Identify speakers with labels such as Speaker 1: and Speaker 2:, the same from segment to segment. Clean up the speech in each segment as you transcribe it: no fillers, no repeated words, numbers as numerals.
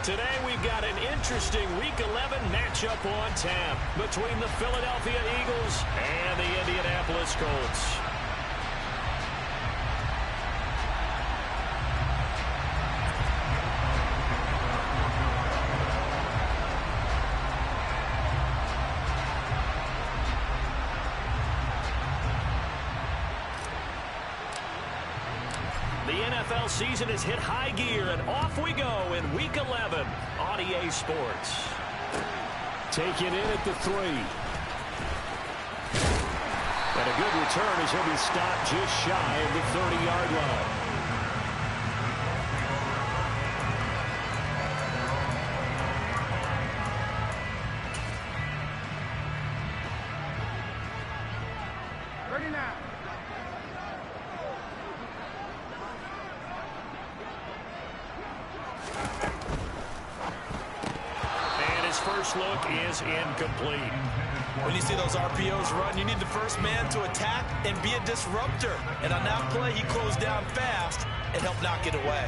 Speaker 1: Today we've got an interesting Week 11 matchup on tap between the Philadelphia Eagles and the Indianapolis Colts. NFL season has hit high gear, and off we go in Week 11 on EA Sports.
Speaker 2: Taken in at the 3. And a good return as he'll be stopped just shy of the 30-yard line.
Speaker 1: Look is incomplete.
Speaker 3: When you see those RPOs run, you need the first man to attack and be a disruptor. And on that play, he closed down fast and helped knock it away.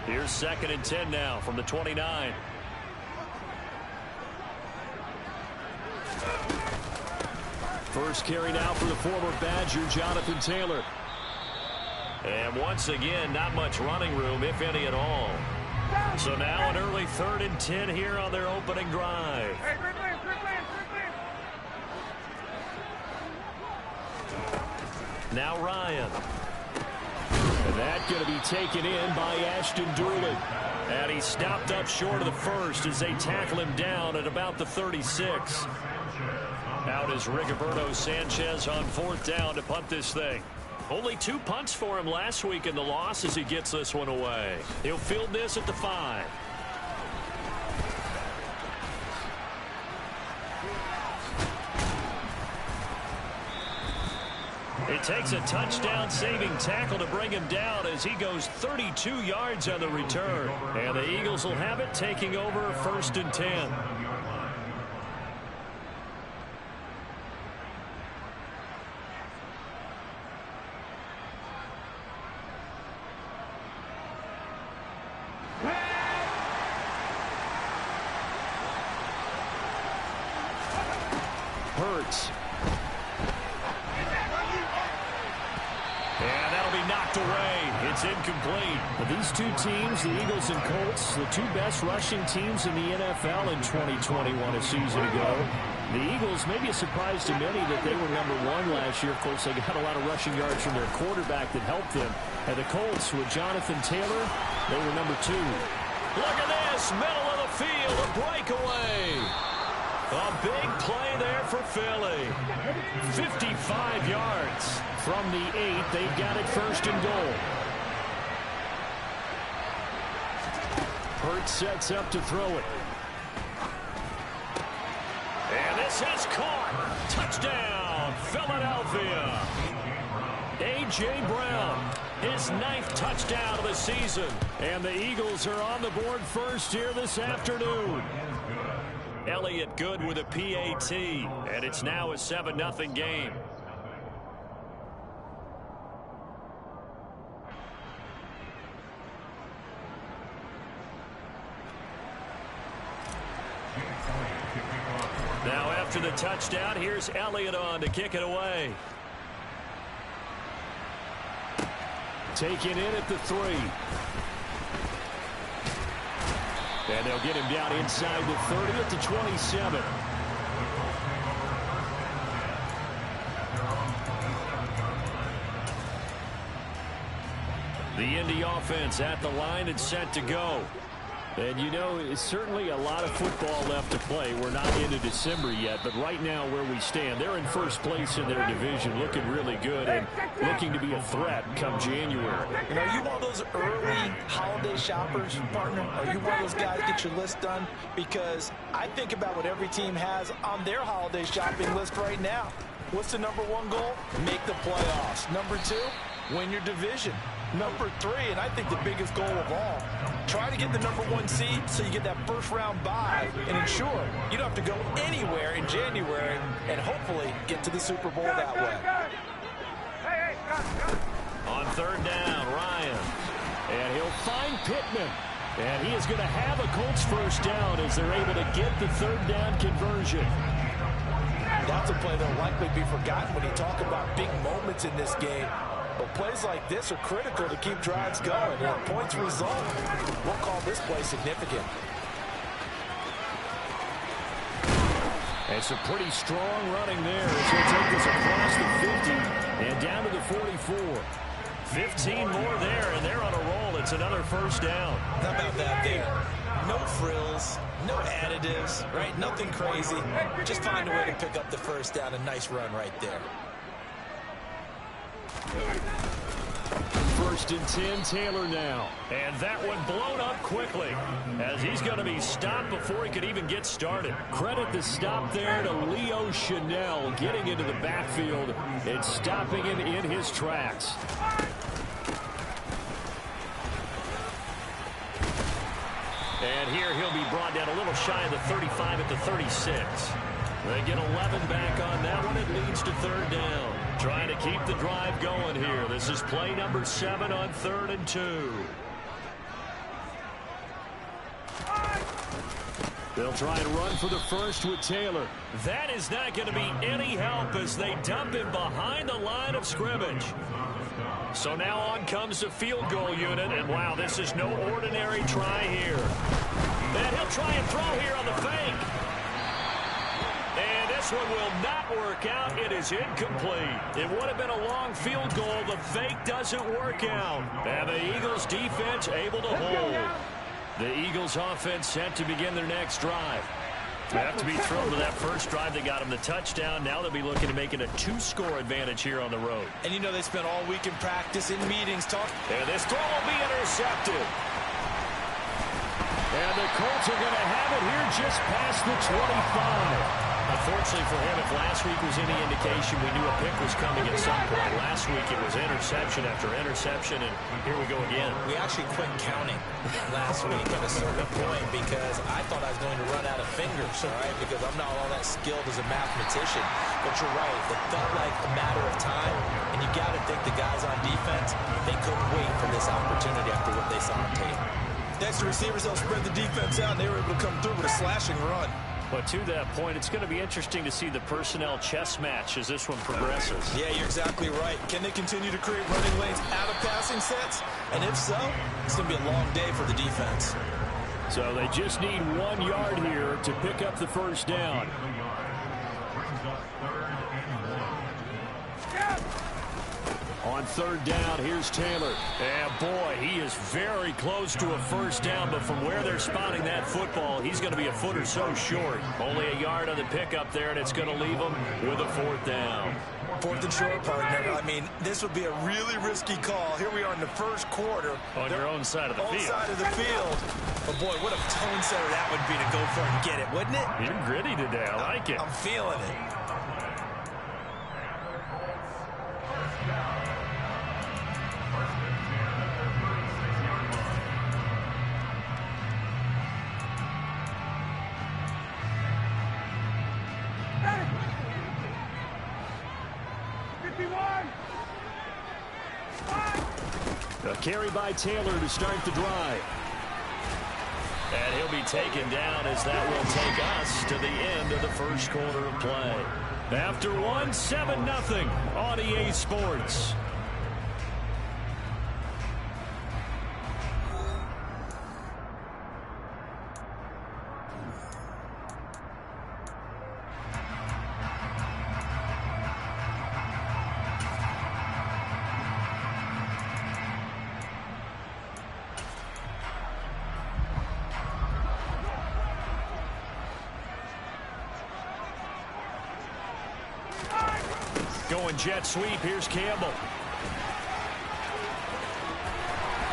Speaker 1: Here's 2nd and 10 now from the 29.
Speaker 2: First carry now for the former Badger, Jonathan Taylor.
Speaker 1: And once again, not much running room, if any at all. So now an early 3rd and 10 here on their opening drive. Now Ryan.
Speaker 2: And that's going to be taken in by Ashton Dulin.
Speaker 1: And he stopped up short of the first as they tackle him down at about the 36. Out is Rigoberto Sanchez on 4th down to punt this thing. Only 2 punts for him last week in the loss as he gets this one away. He'll field this at the 5. It takes a touchdown-saving tackle to bring him down as he goes 32 yards on the return. And the Eagles will have it, taking over 1st and 10.
Speaker 2: Hurts.
Speaker 1: And that'll be knocked away. It's incomplete.
Speaker 2: But these two teams, the Eagles and Colts, the 2 best rushing teams in the NFL in 2021 a season ago. The Eagles, maybe a surprise to many that they were number 1 last year. Of course, they got a lot of rushing yards from their quarterback that helped them. And the Colts, with Jonathan Taylor, they were number 2.
Speaker 1: Look at this, middle of the field, a breakaway. A big play there for Philly. 55 yards.
Speaker 2: From the 8, they've got it 1st and goal. Hurts sets up to throw it.
Speaker 1: And this is caught. Touchdown, Philadelphia. A.J. Brown, his 9th touchdown of the season. And the Eagles are on the board first here this afternoon. Elliott Good with a PAT, and it's now a 7-0 game. Now after the touchdown, here's Elliott on to kick it away.
Speaker 2: Taken in at the 3. And they'll get him down inside the 30 at the 27.
Speaker 1: The Indy offense at the line and set to go.
Speaker 2: And, you know, it's certainly a lot of football left to play. We're not into December yet, but right now where we stand, they're in first place in their division, looking really good and looking to be a threat come January.
Speaker 3: And are you one of those early holiday shoppers, partner? Are you one of those guys get your list done? Because I think about what every team has on their holiday shopping list right now. What's the number 1 goal? Make the playoffs. Number 2, win your division. Number 3, and I think the biggest goal of all, try to get the number 1 seed so you get that first-round bye and ensure you don't have to go anywhere in January and hopefully get to the Super Bowl that way.
Speaker 1: On 3rd down, Ryan. And he'll
Speaker 2: find Pittman. And he is going to have a Colts first down as they're able to get the third down conversion.
Speaker 3: That's a play that will likely be forgotten when you talk about big moments in this game. But plays like this are critical to keep drives going. And points result, we'll call this play significant.
Speaker 2: It's a pretty strong running there as he'll take this across the 50 and down to the 44. 15 more there, and they're on a roll. It's another first down.
Speaker 3: How about that there? No frills, no additives, right? Nothing crazy. Just find a way to pick up the first down. A nice run right there.
Speaker 2: First and 10, Taylor now.
Speaker 1: And that one blown up quickly as he's going to be stopped before he could even get started.
Speaker 2: Credit the stop there to Leo Chanel getting into the backfield and stopping him in his tracks.
Speaker 1: And here he'll be brought down a little shy of the 35 at the 36. They get 11 back on that one. It leads to third down. Trying to keep the drive going here. This is play number 7 on 3rd and 2.
Speaker 2: They'll try and run for the first with Taylor.
Speaker 1: That is not going to be any help as they dump him behind the line of scrimmage. So now on comes the field goal unit, and wow, this is no ordinary try here. And he'll try and throw here on the fake. And this one will not work out. It is incomplete. It would have been a long field goal. The fake doesn't work out. And the Eagles defense able to hold. The Eagles offense set to begin their next drive. They have to be thrilled with that first drive that got them the touchdown. Now they'll be looking to make it a 2-score advantage here on the road.
Speaker 3: And you know they spent all week in practice, in meetings, talking.
Speaker 1: And this throw will be intercepted.
Speaker 2: And the Colts are going to have it here just past the 25.
Speaker 1: Unfortunately for him, if last week was any indication, we knew a pick was coming at some point. Last week it was interception after interception, and here we go again.
Speaker 3: We actually quit counting last week at a certain point because I thought I was going to run out of fingers, all right, because I'm not all that skilled as a mathematician. But you're right, it felt like a matter of time, and you got to think the guys on defense, they couldn't wait for this opportunity after what they saw on tape. Next, the receivers, they'll spread the defense out, and they were able to come through with a slashing run.
Speaker 1: But to that point, it's going to be interesting to see the personnel chess match as this one progresses.
Speaker 3: Yeah, you're exactly right. Can they continue to create running lanes out of passing sets? And if so, it's going to be a long day for the defense.
Speaker 2: So they just need 1 yard here to pick up the first down. On third down, here's Taylor.
Speaker 1: And boy, he is very close to a first down, but from where they're spotting that football, he's going to be a foot or so short. Only a yard on the pickup there, and it's going to leave him with a 4th down.
Speaker 3: 4th and short, partner. I mean, this would be a really risky call. Here we are in the first quarter.
Speaker 1: On your own side of the field.
Speaker 3: Side of the field. But boy, what a tone setter that would be to go for it and get it, wouldn't it?
Speaker 1: You're gritty today. I like it.
Speaker 3: I'm feeling it.
Speaker 2: A carry by Taylor to start the drive.
Speaker 1: And he'll be taken down as that will take us to the end of the first quarter of play. After one, 7-0 on EA Sports. Going jet sweep. Here's Campbell.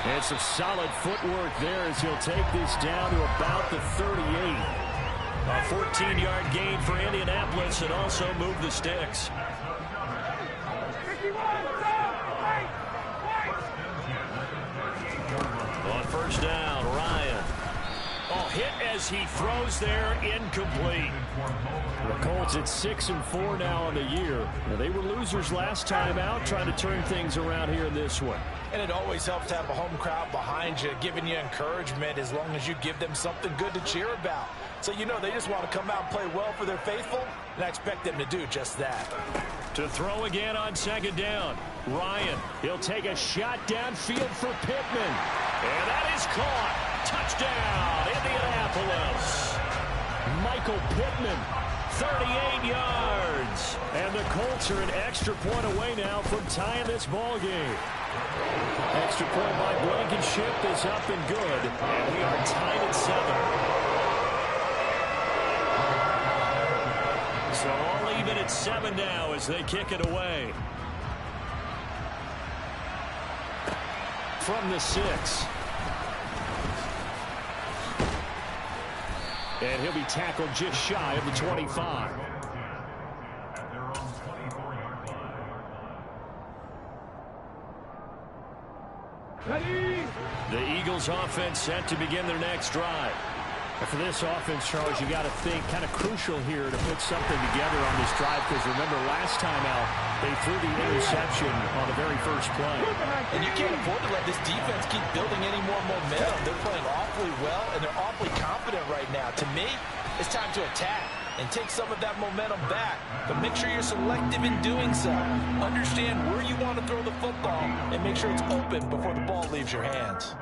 Speaker 2: And some solid footwork there as he'll take this down to about the 38.
Speaker 1: A 14-yard gain for Indianapolis and also move the sticks. On first down, Ryan. Oh, hit as he throws there, incomplete.
Speaker 2: The Colts at 6-4 now on the year. Now, they were losers last time out, trying to turn things around here in this one.
Speaker 3: And it always helps to have a home crowd behind you, giving you encouragement as long as you give them something good to cheer about. So you know they just want to come out and play well for their faithful, and I expect them to do just that.
Speaker 1: To throw again on second down. Ryan, he'll take a shot downfield for Pittman. And that is caught. Touchdown, Indianapolis. Michael Pittman, 38 yards. And the Colts are an extra point away now from tying this ball game. Extra point by Blankenship is up and good. And we are tied at 7. So all even at 7 now as they kick it away. From the 6. And he'll be tackled just shy of the 25. The Eagles offense set to begin their next drive. For this offense, Charles, you got to think kind of crucial here to put something together on this drive, because remember last time out they threw the interception on the very first play.
Speaker 3: And you can't afford to let this defense keep building any more momentum. They're playing awfully well, and they're awfully confident right now. To me, it's time to attack and take some of that momentum back. But make sure you're selective in doing so. Understand where you want to throw the football and make sure it's open before the ball leaves your hands.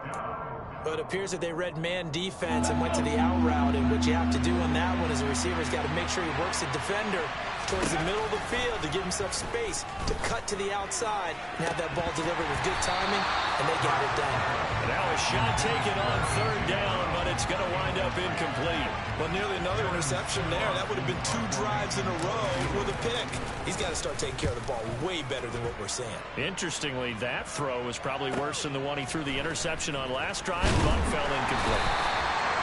Speaker 3: But it appears that they read man defense and went to the out route, and what you have to do on that one is a receiver's got to make sure he works the defender towards the middle of the field to give himself space to cut to the outside and have that ball delivered with good timing, and they got it done.
Speaker 1: Now a shot taken on third down, but it's going to wind up incomplete.
Speaker 3: Well, nearly another interception there. That would have been 2 drives in a row with a pick. He's got to start taking care of the ball way better than what we're seeing.
Speaker 1: Interestingly, that throw was probably worse than the one he threw the interception on last drive, but fell incomplete.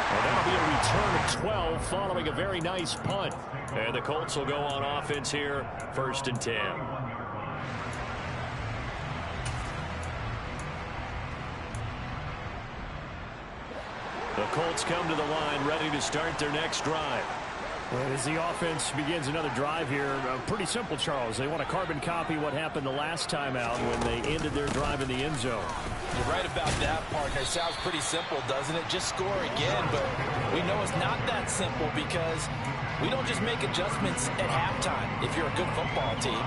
Speaker 1: Well, that'll be a return of 12 following a very nice punt. And the Colts will go on offense here, 1st and 10. The Colts come to the line, ready to start their next drive.
Speaker 2: And as the offense begins another drive here, pretty simple, Charles. They want to carbon copy what happened the last time out when they ended their drive in the end zone.
Speaker 3: You're right about that, partner. It sounds pretty simple, doesn't it? Just score again, but we know it's not that simple because we don't just make adjustments at halftime if you're a good football team.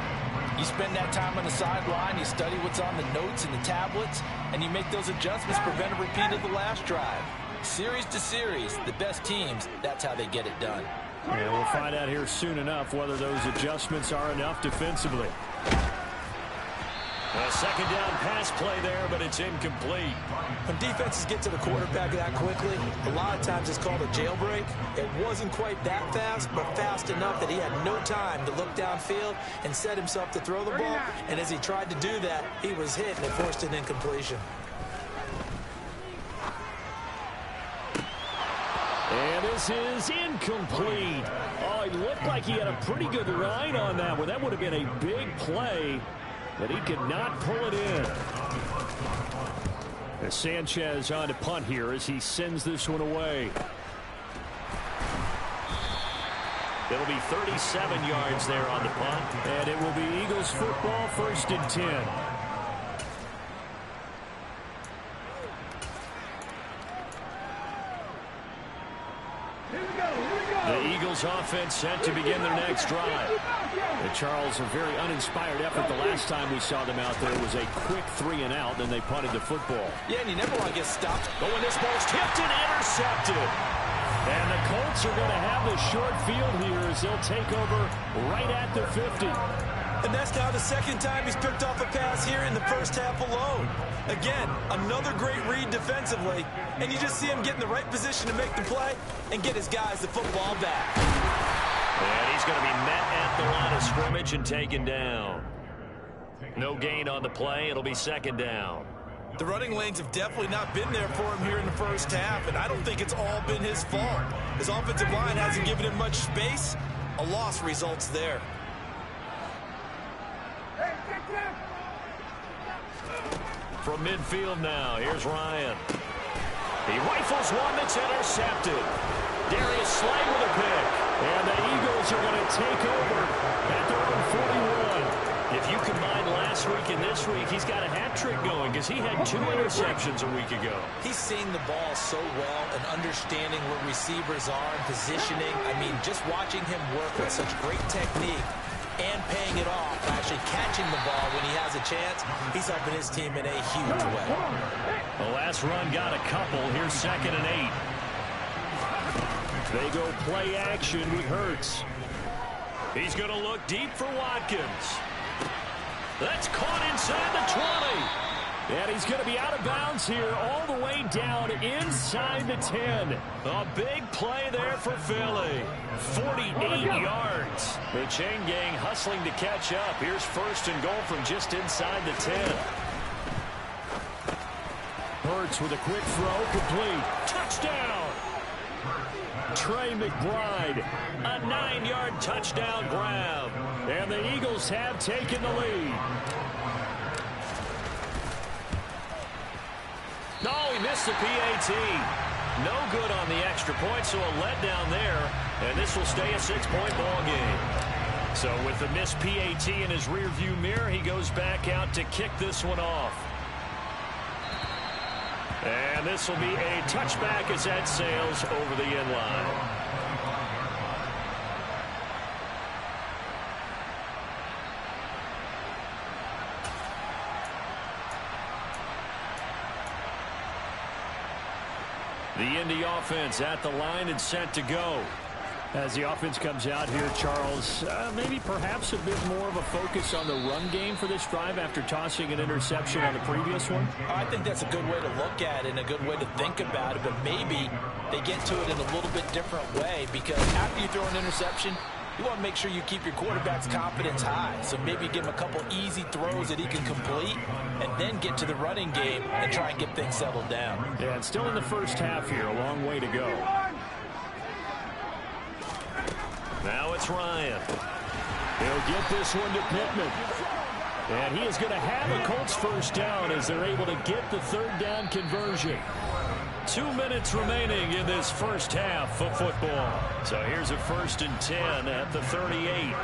Speaker 3: You spend that time on the sideline, you study what's on the notes and the tablets, and you make those adjustments, prevent a repeat of the last drive. Series to series, the best teams, that's how they get it done.
Speaker 2: And we'll find out here soon enough whether those adjustments are enough defensively.
Speaker 1: A second down pass play there, but it's incomplete.
Speaker 3: When defenses get to the quarterback that quickly, a lot of times it's called a jailbreak. It wasn't quite that fast, but fast enough that he had no time to look downfield and set himself to throw the ball. And as he tried to do that, he was hit and it forced an incompletion.
Speaker 2: And this is incomplete. Oh, it looked like he had a pretty good line on that one. That would have been a big play, but he could not pull it in. As Sanchez on to punt here as he sends this one away.
Speaker 1: It'll be 37 yards there on the punt.
Speaker 2: And it will be Eagles football, 1st and 10.
Speaker 1: The Eagles offense set to begin their next drive.
Speaker 2: And Charles, a very uninspired effort the last time we saw them out there. It was a quick 3 and out, then they punted the football.
Speaker 3: Yeah, and you never want to get stopped.
Speaker 1: But when this ball's tipped and intercepted.
Speaker 2: And the Colts are going to have the short field here as they'll take over right at the 50.
Speaker 3: And that's now the second time he's picked off a pass here in the first half alone. Again, another great read defensively, and you just see him get in the right position to make the play and get his guys the football back.
Speaker 1: And he's going to be met at the line of scrimmage and taken down. No gain on the play. It'll be 2nd down.
Speaker 3: The running lanes have definitely not been there for him here in the first half, and I don't think it's all been his fault. His offensive line hasn't given him much space. A loss results there.
Speaker 1: From midfield now, here's Ryan. He rifles one that's intercepted. Darius Slay with a pick. And the Eagles are going to take over at their own 41. If you combine last week and this week, he's got a hat trick going because he had 2 interceptions a week ago.
Speaker 3: He's seeing the ball so well and understanding where receivers are and positioning. I mean, just watching him work with such great technique and paying it off, actually catching the ball when he has a chance, he's helping his team in a huge way.
Speaker 1: The last run got a couple. Here's 2nd and 8. They go play action with Hurts. He's going to look deep for Watkins. That's caught inside the 20. And he's going to be out of bounds here all the way down inside the 10. A big play there for Philly. 48 yards. The chain gang hustling to catch up. Here's 1st and goal from just inside the 10. Hurts with a quick throw, complete. Touchdown. Trey McBride, a 9-yard touchdown grab. And the Eagles have taken the lead. No, he missed the PAT. No good on the extra point, so a letdown there. And this will stay a 6-point ball game. So with the missed PAT in his rearview mirror, he goes back out to kick this one off. And this will be a touchback as that sails over the end line. The Indy offense at the line and set to go.
Speaker 2: As the offense comes out here, Charles, maybe perhaps a bit more of a focus on the run game for this drive after tossing an interception on the previous one?
Speaker 3: I think that's a good way to look at it and a good way to think about it, but maybe they get to it in a little bit different way because after you throw an interception, you want to make sure you keep your quarterback's confidence high. So maybe give him a couple easy throws that he can complete and then get to the running game and try and get things settled down.
Speaker 2: Yeah, and still in the first half here, a long way to go.
Speaker 1: Now it's Ryan.
Speaker 2: He'll get this one to Pittman. And he is going to have a Colts first down as they're able to get the 3rd down conversion.
Speaker 1: 2 minutes remaining in this first half of football. So here's a 1st and 10 at the 38.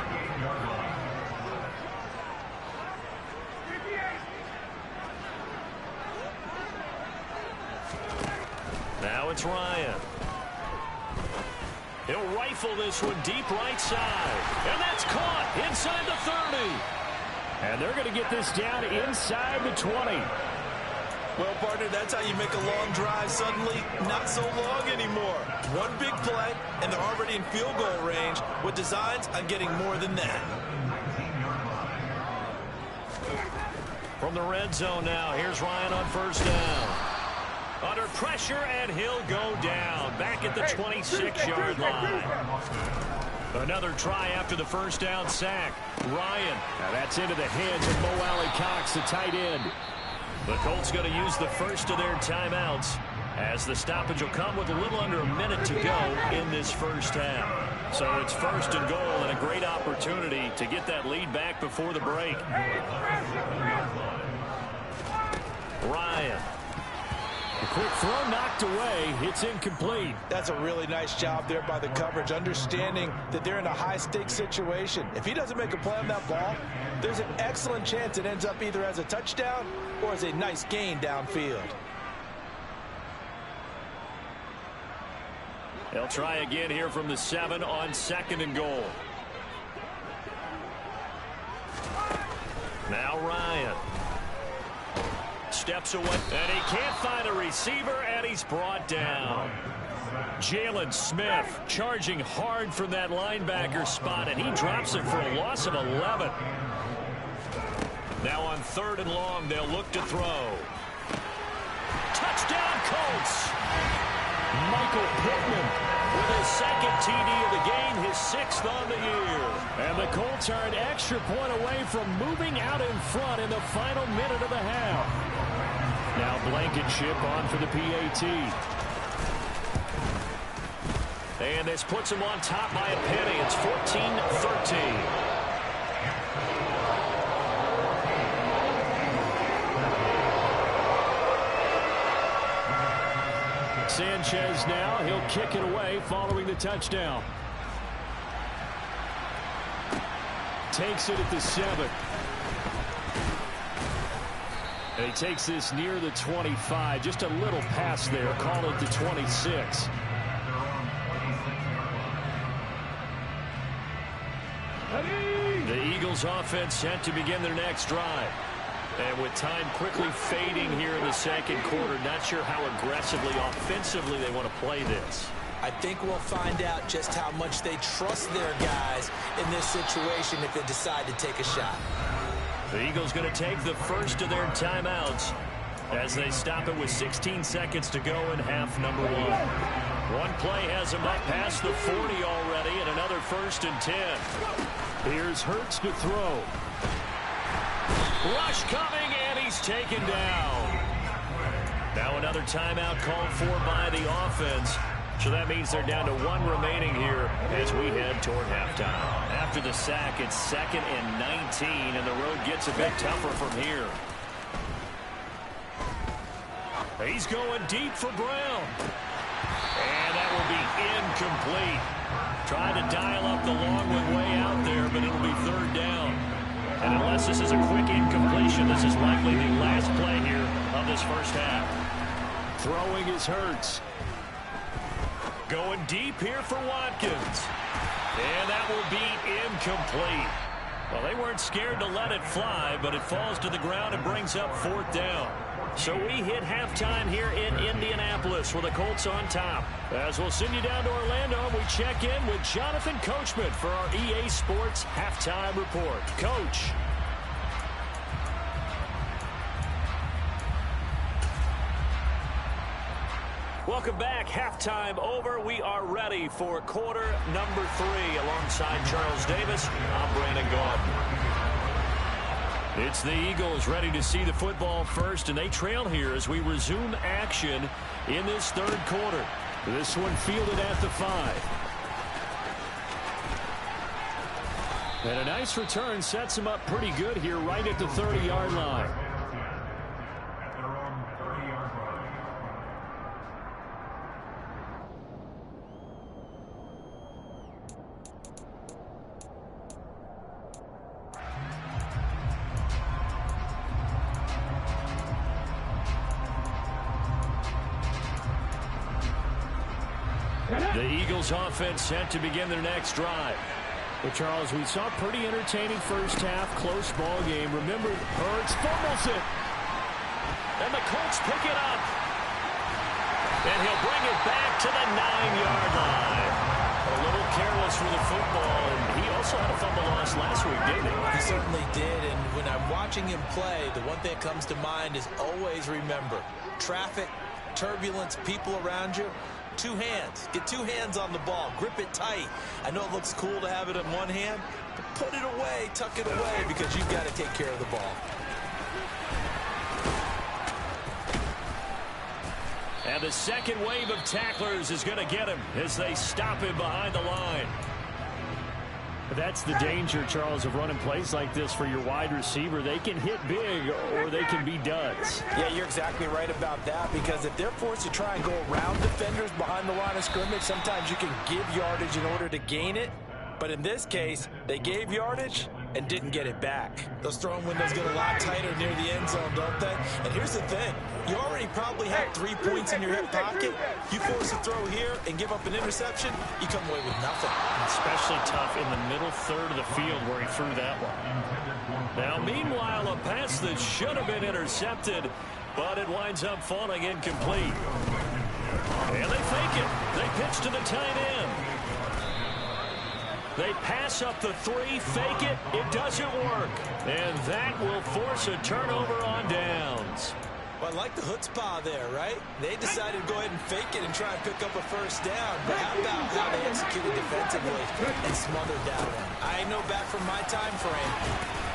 Speaker 1: Now it's Ryan. He'll rifle this one deep right side. And that's caught inside the 30.
Speaker 2: And they're going to get this down inside the 20.
Speaker 3: Well, partner, that's how you make a long drive suddenly not so long anymore. One big play, and they're already in field goal range with designs on getting more than that.
Speaker 1: From the red zone now, here's Ryan on 1st down. Under pressure, and he'll go down back at the 26-yard line. Another try after the 1st down sack. Ryan.
Speaker 2: Now that's into the hands of Mo Alley-Cox, the tight end.
Speaker 1: The Colts going to use the first of their timeouts as the stoppage will come with a little under a minute to go in this first half. So it's 1st and goal and a great opportunity to get that lead back before the break. Ryan.
Speaker 2: A quick throw knocked away. It's incomplete.
Speaker 3: That's a really nice job there by the coverage, understanding that they're in a high-stakes situation. If he doesn't make a play on that ball, there's an excellent chance it ends up either as a touchdown or as a nice gain downfield.
Speaker 1: They'll try again here from the 7 on 2nd and goal. Now Ryan. Steps away, and he can't find a receiver, and he's brought down. Jalen Smith charging hard from that linebacker spot, and he drops it for a loss of 11. Now on 3rd and long, they'll look to throw. Touchdown, Colts!
Speaker 2: Michael Pittman
Speaker 1: with his 2nd TD of the game, his 6th on the year.
Speaker 2: And the Colts are an extra point away from moving out in front in the final minute of the half. Now Blankenship on for the PAT.
Speaker 1: And this puts him on top by a penny. It's 14-13.
Speaker 2: Sanchez now. He'll kick it away following the touchdown. Takes it at the 7. And he takes this near the 25. Just a little pass there. Call it the 26. The Eagles offense set to begin their next drive. And with time quickly fading here in the second quarter, not sure how aggressively, offensively they want to play this.
Speaker 3: I think we'll find out just how much they trust their guys in this situation if they decide to take a shot.
Speaker 2: The Eagles going to take the first of their timeouts as they stop it with 16 seconds to go in half number 1. One play has them up past the 40 already, and another 1st and 10. Here's Hurts to throw. Rush coming, and he's taken down. Now another timeout called for by the offense. So that means they're down to 1 remaining here as we head toward halftime. After the sack, it's 2nd and 19, and the road gets a bit tougher from here. He's going deep for Brown. And that will be incomplete. Trying to dial up the long one way out there, but it'll be 3rd down. And unless this is a quick incompletion, this is likely the last play here of this first half. Throwing is Hurts. Going deep here for Watkins. And that will be incomplete. Well, they weren't scared to let it fly, but it falls to the ground and brings up 4th down. So we hit halftime here in Indianapolis with the Colts on top. As we'll send you down to Orlando, we check in with Jonathan Coachman for our EA Sports Halftime Report. Coach. Welcome back. Halftime over. We are ready for quarter number 3. Alongside Charles Davis, I'm Brandon Gaudin. It's the Eagles ready to see the football first, and they trail here as we resume action in this 3rd quarter. This one fielded at the 5. And a nice return sets him up pretty good here right at the 30-yard line. The Eagles offense set to begin their next drive. Well, Charles, we saw a pretty entertaining first half, close ball game. Remember, Hurts fumbles it. And the Colts pick it up. And he'll bring it back to the 9-yard line. A little careless with the football. And he also had a fumble loss last week, didn't he?
Speaker 3: He certainly did. And when I'm watching him play, the one thing that comes to mind is always remember, traffic, turbulence, people around you. 2 hands. Get 2 hands on the ball. Grip it tight. I know it looks cool to have it in one hand, but put it away, tuck it away, because you've got to take care of the ball.
Speaker 2: And the second wave of tacklers is going to get him as they stop him behind the line. That's the danger, Charles, of running plays like this for your wide receiver. They can hit big or they can be duds.
Speaker 3: Yeah, you're exactly right about that, because if they're forced to try and go around defenders behind the line of scrimmage, sometimes you can give yardage in order to gain it. But in this case, they gave yardage and didn't get it back. Those throwing windows get a lot tighter near the end zone, don't they? And here's the thing. You already probably have 3 points in your hip pocket. You force a throw here and give up an interception, you come away with nothing.
Speaker 2: Especially tough in the middle third of the field where he threw that one. Now, meanwhile, a pass that should have been intercepted, but it winds up falling incomplete. And they fake it. They pitch to the tight end. They pass up the 3, fake it. It doesn't work. And that will force a turnover on downs.
Speaker 3: Well, I like the chutzpah there, right? They decided to go ahead and fake it and try and pick up a first down. But how about how they executed defensively and smothered that one? I know back from my time frame,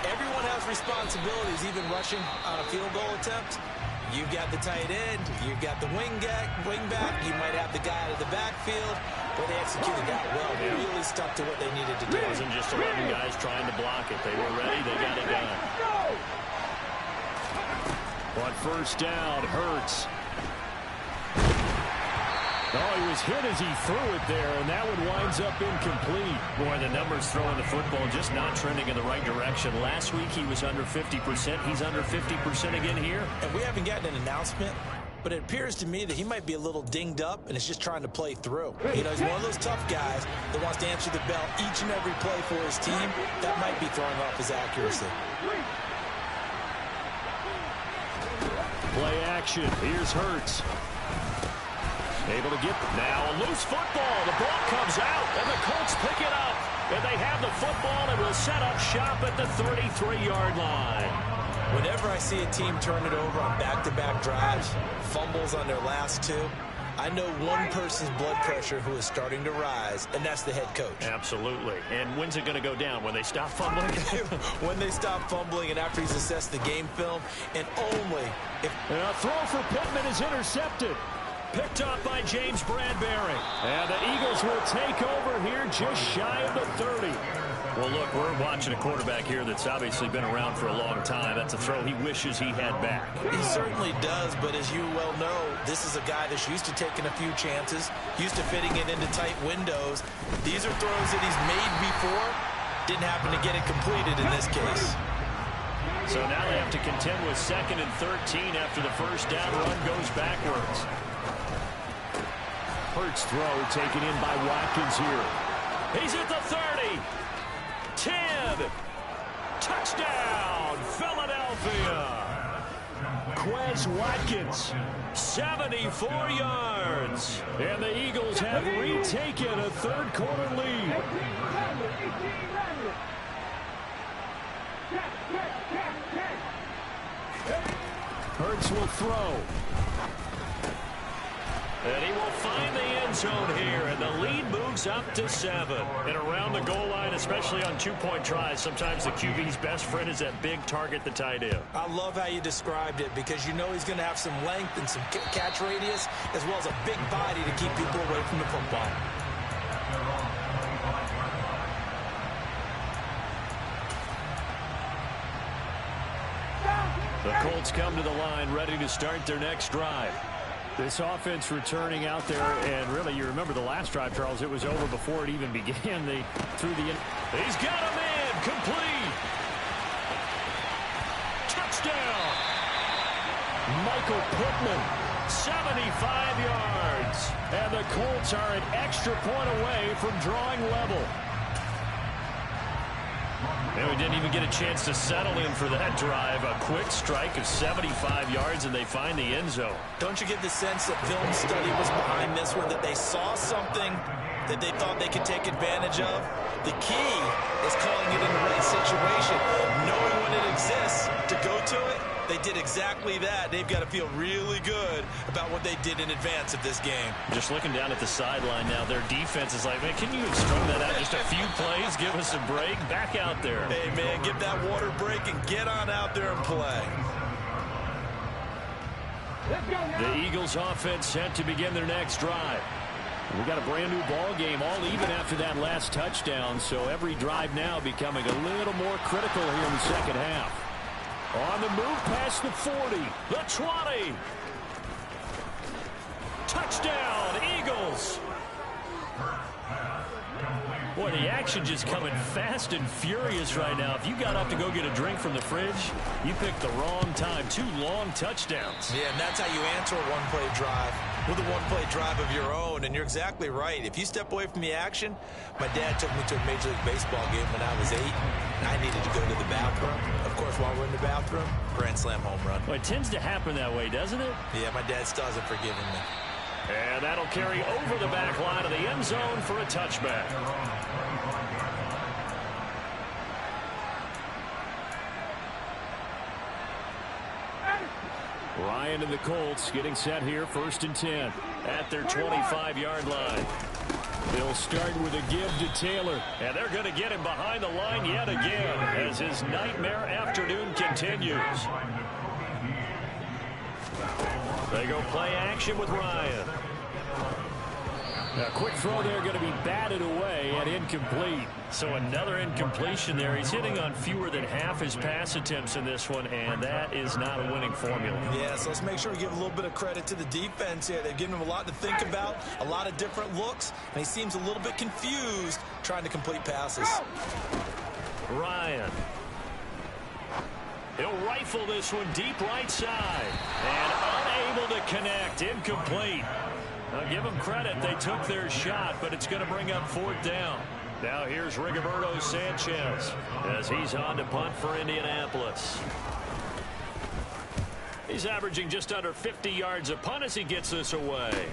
Speaker 3: everyone has responsibilities, even rushing on a field goal attempt. You've got the tight end, you've got the wing back, you might have the guy out of the backfield. But they executed that well. They really stuck to what they needed to do.
Speaker 2: It wasn't just 11 guys trying to block it. They were ready. They got it done. On first down, Hurts. Oh, he was hit as he threw it there, and that one winds up incomplete.
Speaker 1: Boy, the numbers throwing the football just not trending in the right direction. Last week he was under 50%. He's under 50% again here.
Speaker 3: And we haven't gotten an announcement, but it appears to me that he might be a little dinged up and is just trying to play through. You know, he's one of those tough guys that wants to answer the bell each and every play for his team. That might be throwing off his accuracy.
Speaker 2: Play action. Here's Hurts. Able to get now a loose football. The ball comes out, and the Colts pick it up. And they have the football and will set up shop at the 33-yard line.
Speaker 3: Whenever I see a team turn it over on back-to-back drives, fumbles on their last two, I know one person's blood pressure who is starting to rise, and that's the head coach.
Speaker 1: Absolutely. And when's it going to go down? When they stop fumbling?
Speaker 3: When they stop fumbling and after he's assessed the game film, and only if...
Speaker 2: A throw for Pittman is intercepted.
Speaker 1: Picked up by James Bradbury.
Speaker 2: And the Eagles will take over here just shy of the 30.
Speaker 1: Well, look, we're watching a quarterback here that's obviously been around for a long time. That's a throw he wishes he had back.
Speaker 3: He certainly does, but as you well know, this is a guy that's used to taking a few chances, used to fitting it into tight windows. These are throws that he's made before. Didn't happen to get it completed in this case.
Speaker 1: So now they have to contend with 2nd and 13 after the first down run goes backwards.
Speaker 2: Hurts throw taken in by Watkins here.
Speaker 1: He's at the 30. 10. Touchdown, Philadelphia.
Speaker 2: Quez Watkins.
Speaker 1: 74 yards.
Speaker 2: And the Eagles have retaken a third-quarter lead. Hurts will throw.
Speaker 1: And he will find the end zone here, and the lead moves up to 7. And around the goal line, especially on two-point tries, sometimes the QB's best friend is that big target, the tight end.
Speaker 3: I love how you described it because you know he's going to have some length and some catch radius as well as a big body to keep people away from the football.
Speaker 2: The Colts come to the line ready to start their next drive. This offense returning out there, and really, you remember the last drive, Charles, it was over before it even began. They threw the...
Speaker 1: He's got a man, complete. Touchdown.
Speaker 2: Michael Pittman.
Speaker 1: 75 yards.
Speaker 2: And the Colts are an extra point away from drawing level.
Speaker 1: And we didn't even get a chance to settle in for that drive. A quick strike of 75 yards, and they find the end zone.
Speaker 3: Don't you get the sense that film study was behind this one, that they saw something that they thought they could take advantage of? The key is calling it in the right situation, knowing when it exists to go to it. They did exactly that. They've got to feel really good about what they did in advance of this game.
Speaker 1: Just looking down at the sideline now, their defense is like, man, can you have strung that out just a few plays? Give us a break. Back out there.
Speaker 3: Hey, man, give that water break and get on out there and play.
Speaker 2: The Eagles offense set to begin their next drive. We got a brand new ball game, all even after that last touchdown, so every drive now becoming a little more critical here in the second half. On the move past the 40,
Speaker 1: the 20. Touchdown, Eagles. Boy, the action just coming fast and furious right now. If you got up to go get a drink from the fridge, you picked the wrong time. 2 long touchdowns.
Speaker 3: Yeah, and that's how you answer a one-play drive with a one-play drive of your own. And you're exactly right. If you step away from the action, my dad took me to a Major League Baseball game when I was 8. And I needed to go to the bathroom. Of course, while we're in the bathroom, grand slam home run.
Speaker 1: Well, it tends to happen that way, doesn't it?
Speaker 3: Yeah, my dad still hasn't forgiven me.
Speaker 1: And that'll carry over the back line of the end zone for a touchback.
Speaker 2: Ryan and the Colts getting set here, 1st and 10 at their 25-yard line. They'll start with a give to Taylor.
Speaker 1: And they're going to get him behind the line yet again as his nightmare afternoon continues. They go play action with Ryan. A quick throw there going to be batted away and incomplete.
Speaker 2: So another incompletion there. He's hitting on fewer than half his pass attempts in this one, and that is not a winning formula.
Speaker 3: Yeah, so let's make sure we give a little bit of credit to the defense here. They've given him a lot to think about, a lot of different looks, and he seems a little bit confused trying to complete passes.
Speaker 2: Ryan. He'll rifle this one deep right side. And unable to connect. Incomplete. Now give them credit. They took their shot, but it's going to bring up fourth down. Now here's Rigoberto Sanchez as he's on to punt for Indianapolis. He's averaging just under 50 yards a punt as he gets this away.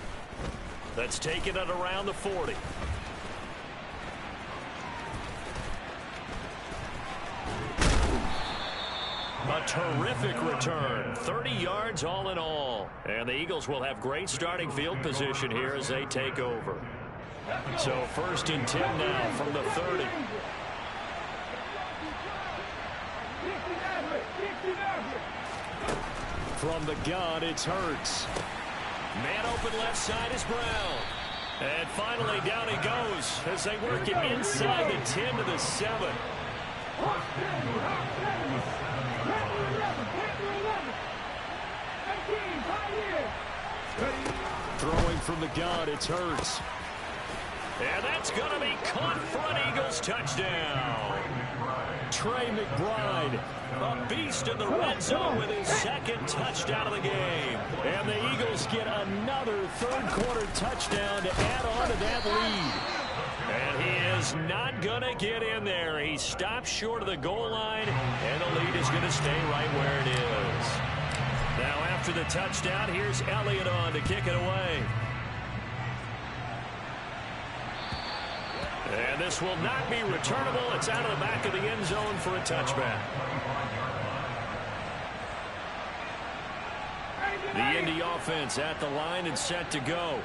Speaker 2: That's taken it around the 40. A terrific return. 30 yards all in all. And the Eagles will have great starting field position here as they take over. So 1st and 10 now from the 30.
Speaker 1: From the gun, it's Hurts.
Speaker 2: Man open left side is Brown. And finally down he goes as they work it inside the 10 to the 7.
Speaker 1: Throwing from the gun, it's Hurts.
Speaker 2: And that's going to be caught for an Eagles touchdown.
Speaker 1: Trey McBride,
Speaker 2: a beast in the red zone with his 2nd touchdown of the game.
Speaker 1: and the Eagles get another third-quarter touchdown to add on to that lead.
Speaker 2: And he is not going to get in there. He stops short of the goal line, and the lead is going to stay right where it is. Now after the touchdown, here's Elliott on to kick it away. And this will not be returnable. It's out of the back of the end zone for a touchback. The Indy offense at the line and set to go.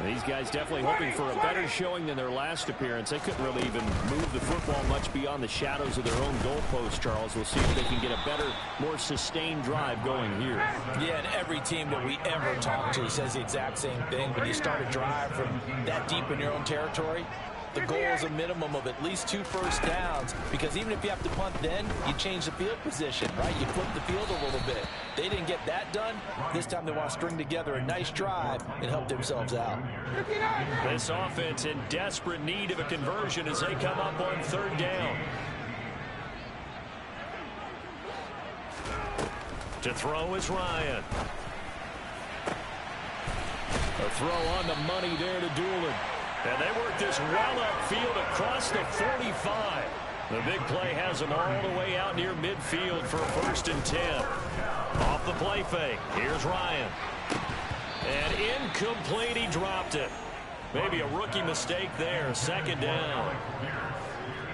Speaker 1: These guys definitely hoping for a better showing than their last appearance. They couldn't really even move the football much beyond the shadows of their own goalpost, Charles. We'll see if they can get a better, more sustained drive going here.
Speaker 3: Yeah, and every team that we ever talk to says the exact same thing. When you start a drive from that deep in your own territory, the goal is a minimum of at least 2 first downs, because even if you have to punt then, you change the field position, right? You flip the field a little bit. They didn't get that done. This time they want to string together a nice drive and help themselves out.
Speaker 2: This offense in desperate need of a conversion as they come up on 3rd down. To throw is Ryan.
Speaker 1: A throw on the money there to Doolin.
Speaker 2: And they work this well upfield across the 45. The big play has them all the way out near midfield for 1st and 10. Off the play fake. Here's Ryan. And incomplete. He dropped it. Maybe a rookie mistake there. 2nd down.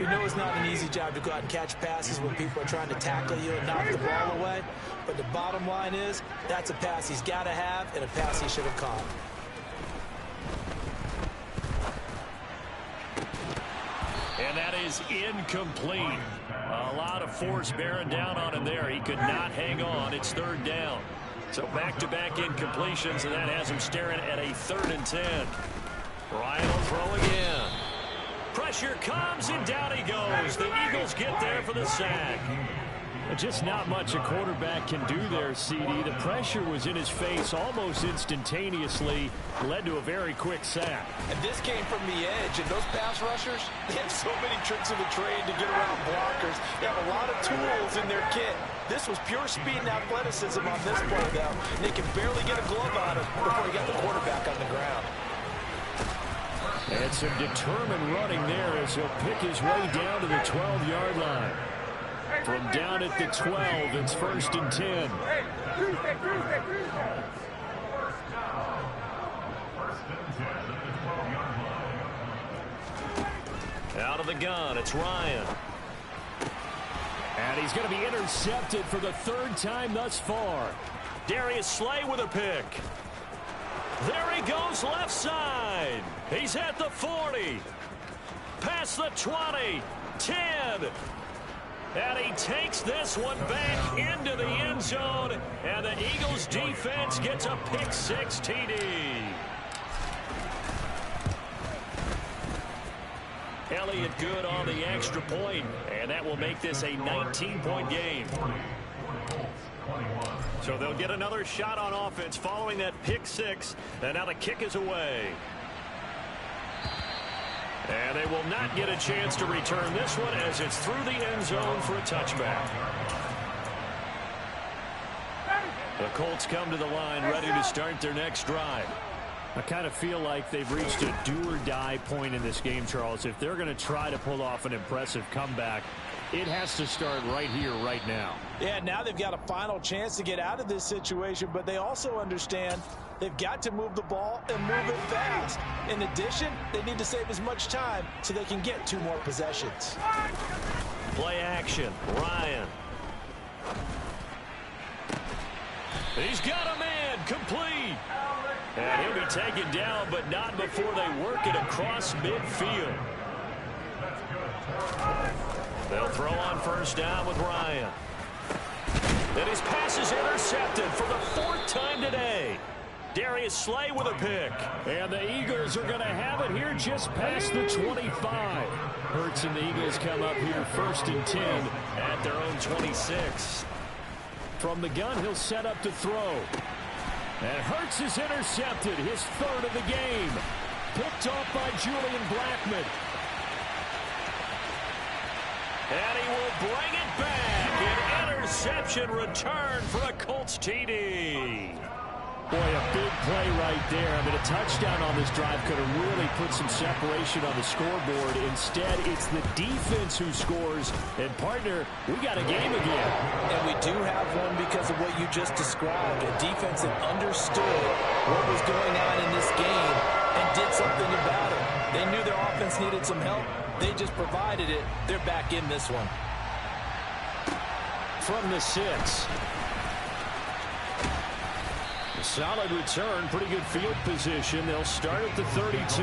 Speaker 3: We know it's not an easy job to go out and catch passes when people are trying to tackle you and knock the ball away. But the bottom line is that's a pass he's got to have and a pass he should have caught.
Speaker 2: And that is incomplete. A lot of force bearing down on him there. He could not hang on. It's 3rd down. So back-to-back incompletions, and that has him staring at a 3rd and 10. Ryan will throw again. Pressure comes, and down he goes. The Eagles get there for the sack.
Speaker 1: Just not much a quarterback can do there, CD. The pressure was in his face almost instantaneously, led to a very quick sack.
Speaker 3: And this came from the edge, and those pass rushers, they have so many tricks of the trade to get around blockers. They have a lot of tools in their kit. This was pure speed and athleticism on this play, though. And they can barely get a glove on him before he got the quarterback on the ground.
Speaker 1: And some determined running there as he'll pick his way down to the 12-yard line. From down at the 12, it's 1st and 10.
Speaker 2: Out of the gun, it's Ryan.
Speaker 1: And he's going to be intercepted for the 3rd time thus far.
Speaker 2: Darius Slay with a pick. There he goes left side. He's at the 40. Past the 20. 10. And he takes this one back into the end zone. And the Eagles defense gets a pick 6 TD.
Speaker 1: lay it good on the extra point, and that will make this a 19-point game. So they'll get another shot on offense following that pick six, and now the kick is away. And they will not get a chance to return this one as it's through the end zone for a touchback. The Colts come to the line ready to start their next drive.
Speaker 2: I kind of feel like they've reached a do-or-die point in this game, Charles. If they're going to try to pull off an impressive comeback, it has to start right here, right now.
Speaker 3: Yeah, now they've got a final chance to get out of this situation, but they also understand they've got to move the ball and move it fast. In addition, they need to save as much time so they can get 2 more possessions.
Speaker 1: Play action. Ryan. He's got a man. Complete. And he'll be taken down, but not before they work it across midfield. They'll throw on first down with Ryan. And his pass is intercepted for the 4th time today. Darius Slay with a pick.
Speaker 2: And the Eagles are going to have it here just past the 25. Hurts and the Eagles come up here 1st and 10
Speaker 1: at their own 26.
Speaker 2: From the gun, he'll set up to throw. And Hurts is intercepted, his 3rd of the game. Picked off by Julian Blackmon.
Speaker 1: And he will bring it back. An interception return for a Colts TD.
Speaker 2: Boy, a big play right there. I mean, a touchdown on this drive could have really put some separation on the scoreboard. Instead, it's the defense who scores. And, partner, we got a game again.
Speaker 3: And we do have one because of what you just described. A defense that understood what was going on in this game and did something about it. They knew their offense needed some help. They just provided it. They're back in this one.
Speaker 2: From the 6. Solid return, pretty good field position. They'll start at the 32.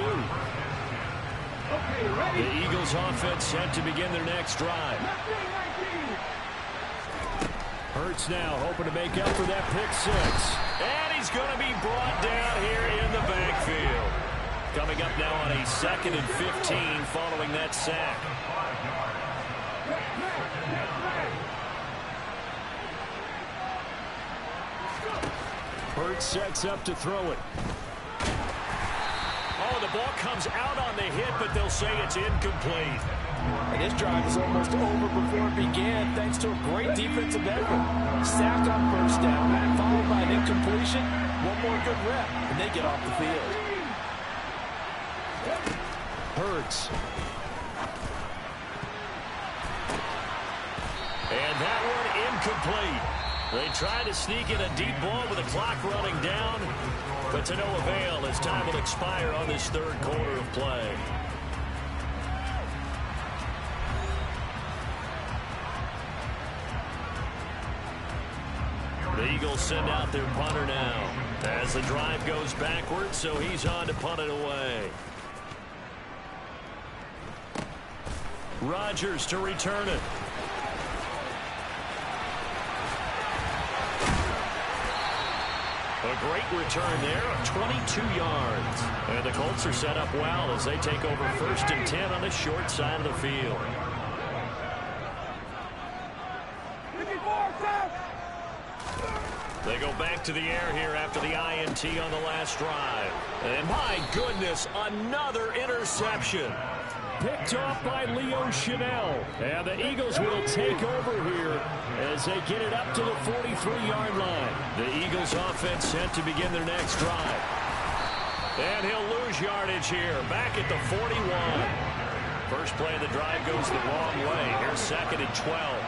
Speaker 2: The Eagles offense set to begin their next drive. Hurts now hoping to make up for that pick 6.
Speaker 1: And he's going to be brought down here in the backfield. Coming up now on a 2nd and 15 following that sack.
Speaker 2: Hurts sets up to throw it.
Speaker 1: Oh, the ball comes out on the hit, but they'll say it's incomplete.
Speaker 3: And this drive is almost over before it began, thanks to a great defensive effort. Sack on first down, followed by an incompletion. One more good rep, and they get off the field.
Speaker 2: Hurts.
Speaker 1: And that one incomplete. They try to sneak in a deep ball with the clock running down, but to no avail as time will expire on this 3rd quarter of play. The Eagles send out their punter now as the drive goes backwards, so he's on to punt it away. Rodgers to return it. A great return there of 22 yards. And the Colts are set up well as they take over 1st and 10 on the short side of the field. They go back to the air here after the INT on the last drive. And my goodness, another interception.
Speaker 2: Picked off by Leo Chanel. And the Eagles will take over here as they get it up to the 43-yard line.
Speaker 1: The Eagles offense set to begin their next drive. And he'll lose yardage here, back at the 41. First play of the drive goes the wrong way. Here's 2nd and 12.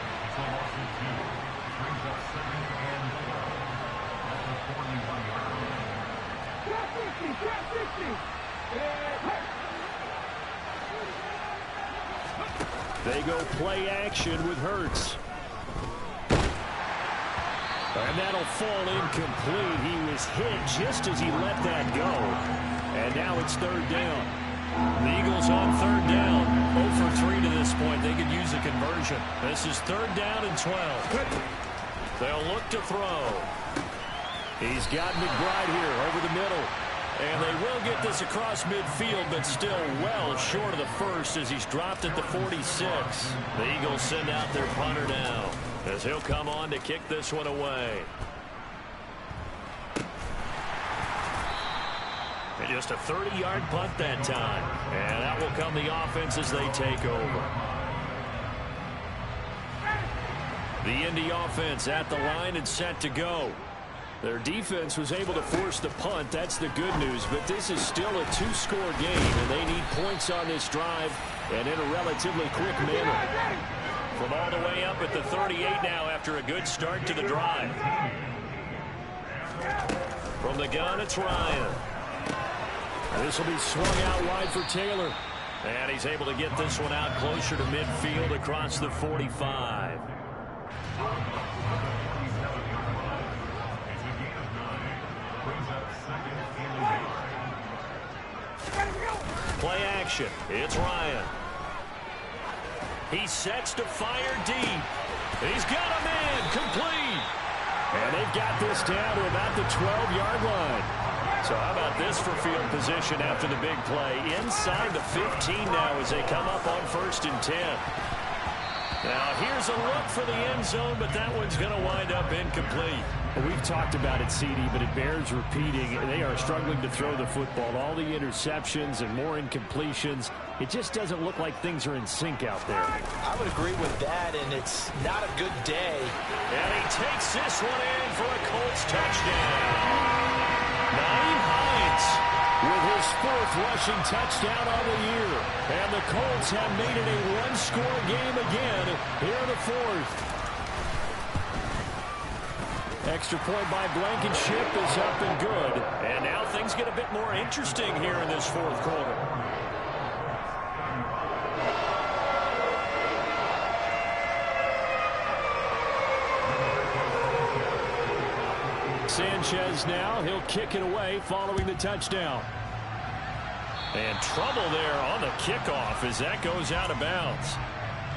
Speaker 2: They go play action with Hurts. And that'll fall incomplete. He was hit just as he let that go. And now it's 3rd down.
Speaker 1: The Eagles on 3rd down. 0 for 3 to this point. They could use a conversion. This is 3rd down and 12. They'll look to throw.
Speaker 2: He's got McBride here over the middle.
Speaker 1: And they will get this across midfield, but still well short of the first as he's dropped at the 46. The Eagles send out their punter now as he'll come on to kick this one away. And just a 30-yard punt that time. And that will come the offense as they take over. The Indy offense at the line and set to go. Their defense was able to force the punt. That's the good news. But this is still a two-score game, and they need points on this drive and in a relatively quick manner. From all the way up at the 38 now after a good start to the drive. From the gun, it's Ryan.
Speaker 2: This will be swung out wide for Taylor.
Speaker 1: And he's able to get this one out closer to midfield across the 45. Play action. It's Ryan. He sets to fire deep. He's got a man complete.
Speaker 2: And they've got this down to about the 12-yard line.
Speaker 1: So how about this for field position after the big play? Inside the 15 now as they come up on 1st and 10. Now here's a look for the end zone, but that one's going to wind up incomplete.
Speaker 2: Well, we've talked about it, CD, but it bears repeating. They are struggling to throw the football. All the interceptions and more incompletions. It just doesn't look like things are in sync out there.
Speaker 3: I would agree with that, and it's not a good day.
Speaker 1: And he takes this one in for a Colts touchdown. Nyheim Hines with his 4th rushing touchdown on the year. And the Colts have made it a one-score game again here in the 4th.
Speaker 2: Extra point by Blankenship is up and good.
Speaker 1: And now things get a bit more interesting here in this 4th quarter.
Speaker 2: Sanchez now, he'll kick it away following the touchdown.
Speaker 1: And trouble there on the kickoff as that goes out of bounds.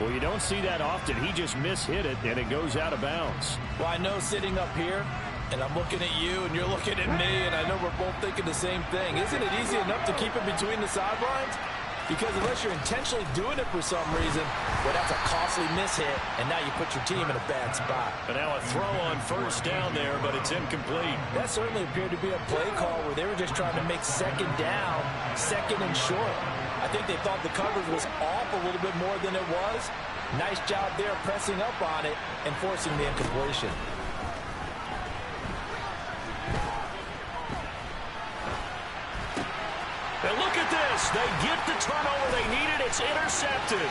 Speaker 2: Well, you don't see that often. He just mishit it, and it goes out of bounds.
Speaker 3: Well, I know sitting up here, and I'm looking at you, and you're looking at me, and I know we're both thinking the same thing. Isn't it easy enough to keep it between the sidelines? Because unless you're intentionally doing it for some reason, well, that's a costly mishit, and now you put your team in a bad spot.
Speaker 1: But now a throw on 1st down there, but it's incomplete.
Speaker 3: That certainly appeared to be a play call where they were just trying to make 2nd down, 2nd and short. I think they thought the coverage was off a little bit more than it was. Nice job there pressing up on it and forcing the incompletion.
Speaker 1: And look at this. They get the turnover they needed. It's intercepted.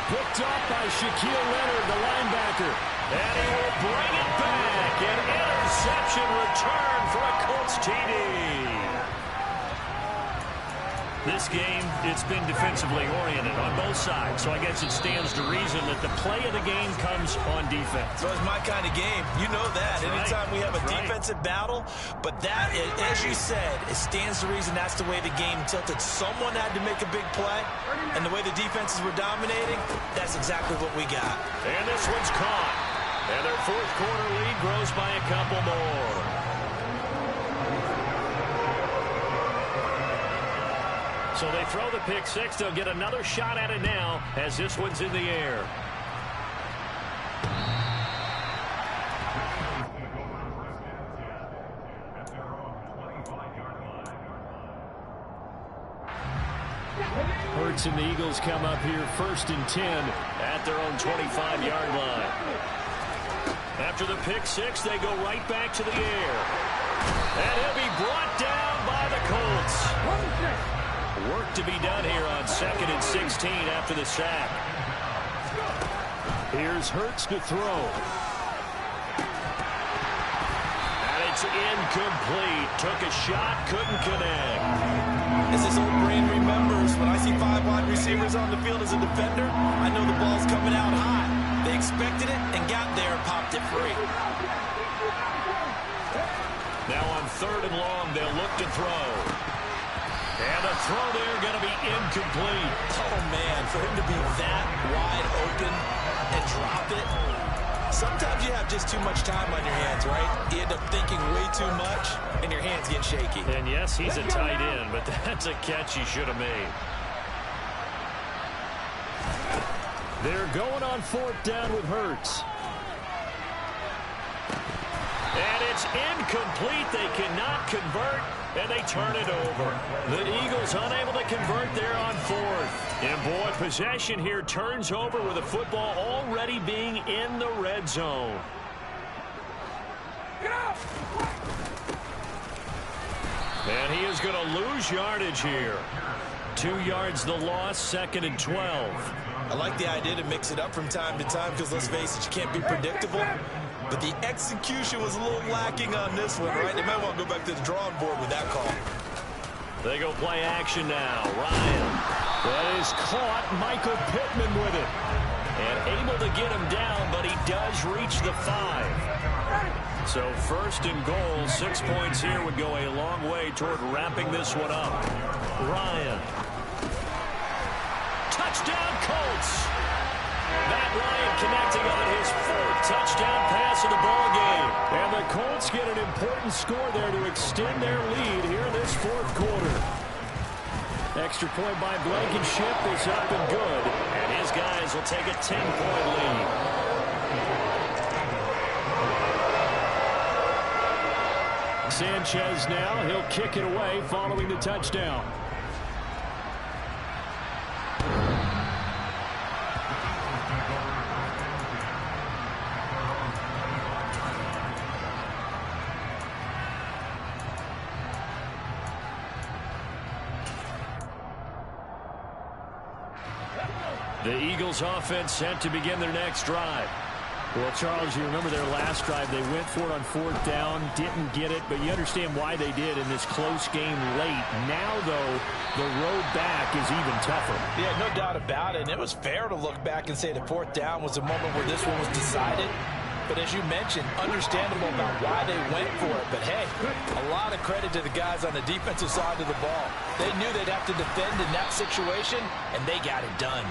Speaker 2: Picked up by Shaquille Leonard, the linebacker.
Speaker 1: And he will bring it back. An interception return for a Colts TD. This game, it's been defensively oriented on both sides, so I guess it stands to reason that the play of the game comes on defense.
Speaker 3: So it's my kind of game. You know that.
Speaker 1: Right.
Speaker 3: Anytime we have a defensive battle, but that, as you said, it stands to reason that's the way the game tilted. Someone had to make a big play, and the way the defenses were dominating, that's exactly what we got.
Speaker 1: And this one's caught. And their 4th quarter lead grows by a couple more. So they throw the pick 6. They'll get another shot at it now as this one's in the air.
Speaker 2: Hurts and the Eagles come up here 1st and 10
Speaker 1: at their own 25-yard line. After the pick 6, they go right back to the air. And he'll be brought down by the Colts. Work to be done here on 2nd and 16 after the sack.
Speaker 2: Here's Hurts to throw.
Speaker 1: And it's incomplete. Took a shot, couldn't connect.
Speaker 3: As this old brain remembers, when I see 5 wide receivers on the field as a defender, I know the ball's coming out hot. They expected it and got there and popped it free.
Speaker 1: Now on 3rd and long, they'll look to throw. And the throw there going to be incomplete.
Speaker 3: Oh, man, for him to be that wide open and drop it, Sometimes you have just too much time on your hands, right? You end up thinking way too much, and your hands get shaky.
Speaker 1: And yes, he's a tight end, but that's a catch he should have made.
Speaker 2: They're going on 4th down with Hurts.
Speaker 1: And it's incomplete. They cannot convert, and they turn it over. The Eagles unable to convert there on 4th. And boy, possession here turns over with the football already being in the red zone. And he is going to lose yardage here. 2 yards the loss, 2nd and 12.
Speaker 3: I like the idea to mix it up from time to time because, let's face it, you can't be predictable. But the execution was a little lacking on this one, right? They might want to go back to the drawing board with that call.
Speaker 1: They go play action now. Ryan.
Speaker 2: That is caught. Michael Pittman with it.
Speaker 1: And able to get him down, but he does reach the 5. So 1st and goal, 6 points here would go a long way toward wrapping this one up. Ryan. Touchdown, Colts. Matt Ryan connecting on his 4th touchdown pass of the ball game.
Speaker 2: And the Colts get an important score there to extend their lead here in this 4th quarter. Extra point by Blankenship is up and good.
Speaker 1: And his guys will take a 10-point lead.
Speaker 2: Sanchez now, he'll kick it away following the touchdown.
Speaker 1: The Eagles offense set to begin their next drive.
Speaker 2: Well, Charles, you remember their last drive. They went for it on 4th down, didn't get it, but you understand why they did in this close game late. Now, though, the road back is even tougher.
Speaker 3: Yeah, no doubt about it. And it was fair to look back and say the 4th down was a moment where this one was decided. But as you mentioned, understandable about why they went for it. But, hey, a lot of credit to the guys on the defensive side of the ball. They knew they'd have to defend in that situation, and they got it done.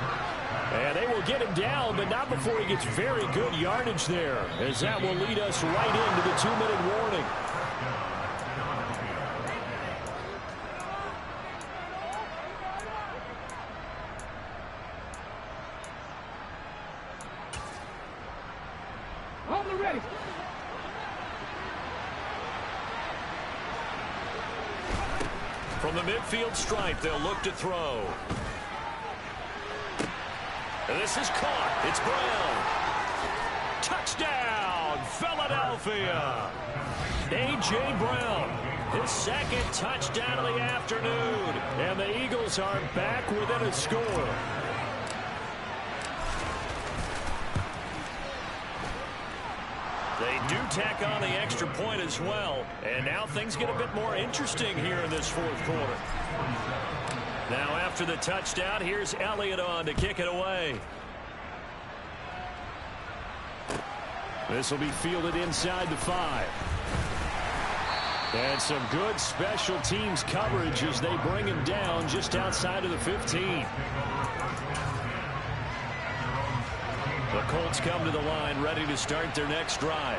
Speaker 2: And they will get him down, but not before he gets very good yardage there, as that will lead us right into the 2-minute warning.
Speaker 4: Ready.
Speaker 1: From the midfield stripe, they'll look to throw. And this is caught. It's Brown. Touchdown, Philadelphia. A.J. Brown, his 2nd touchdown of the afternoon.
Speaker 2: And the Eagles are back within a score.
Speaker 1: They do tack on the extra point as well. And now things get a bit more interesting here in this 4th quarter. Now after the touchdown, here's Elliott on to kick it away.
Speaker 2: This will be fielded inside the 5. And some good special teams coverage as they bring him down just outside of the 15.
Speaker 1: The Colts come to the line ready to start their next drive.